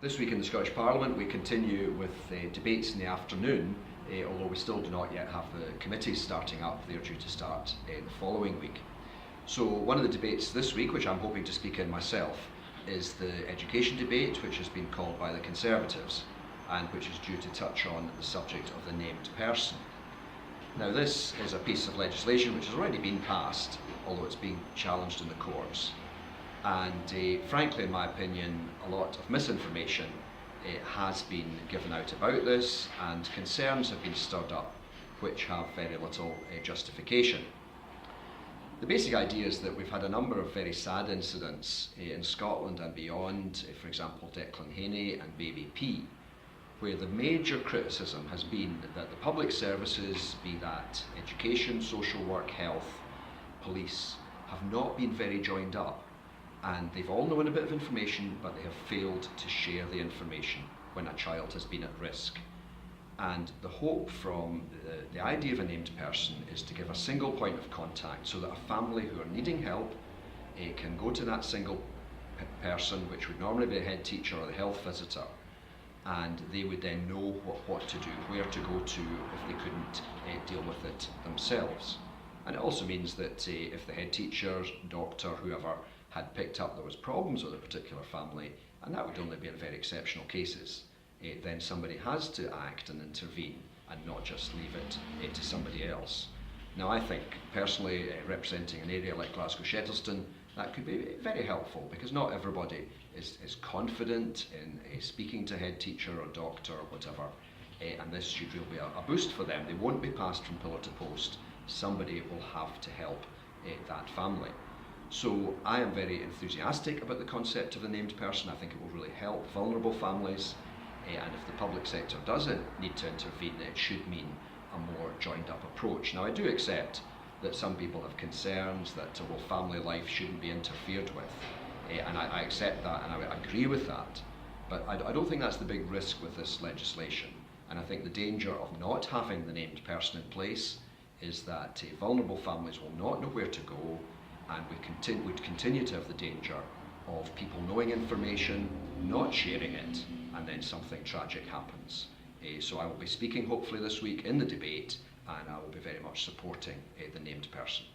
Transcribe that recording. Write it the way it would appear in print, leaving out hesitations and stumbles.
This week in the Scottish Parliament we continue with debates in the afternoon, although we still do not yet have the committees starting up. They are due to start the following week. So one of the debates this week, which I'm hoping to speak in myself, is the education debate, which has been called by the Conservatives and which is due to touch on the subject of the named person. Now this is a piece of legislation which has already been passed, although it's being challenged in the courts. And frankly, in my opinion, a lot of misinformation has been given out about this, and concerns have been stirred up which have very little justification. The basic idea is that we've had a number of very sad incidents in Scotland and beyond, for example Declan Haney and Baby P, where the major criticism has been that the public services, be that education, social work, health, police, have not been very joined up. And they've all known a bit of information, but they have failed to share the information when a child has been at risk. And the hope from the idea of a named person is to give a single point of contact so that a family who are needing help can go to that single person, which would normally be the head teacher or the health visitor, and they would then know what to do, where to go to if they couldn't deal with it themselves. And it also means that if the head teacher, doctor, whoever had picked up there was problems with a particular family, and that would only be in very exceptional cases, then somebody has to act and intervene and not just leave it to somebody else. Now I think, personally, representing an area like Glasgow Shettleston, that could be very helpful, because not everybody is confident in speaking to head teacher or doctor or whatever, and this should really be a boost for them. They won't be passed from pillar to post. Somebody will have to help that family. So I am very enthusiastic about the concept of the named person. I think it will really help vulnerable families, and if the public sector doesn't need to intervene, it should mean a more joined up approach. Now I do accept that some people have concerns that family life shouldn't be interfered with, and I accept that and I agree with that, but I don't think that's the big risk with this legislation. And I think the danger of not having the named person in place is that vulnerable families will not know where to go, and we would continue to have the danger of people knowing information, not sharing it, and then something tragic happens. So I will be speaking hopefully this week in the debate, and I will be very much supporting the named person.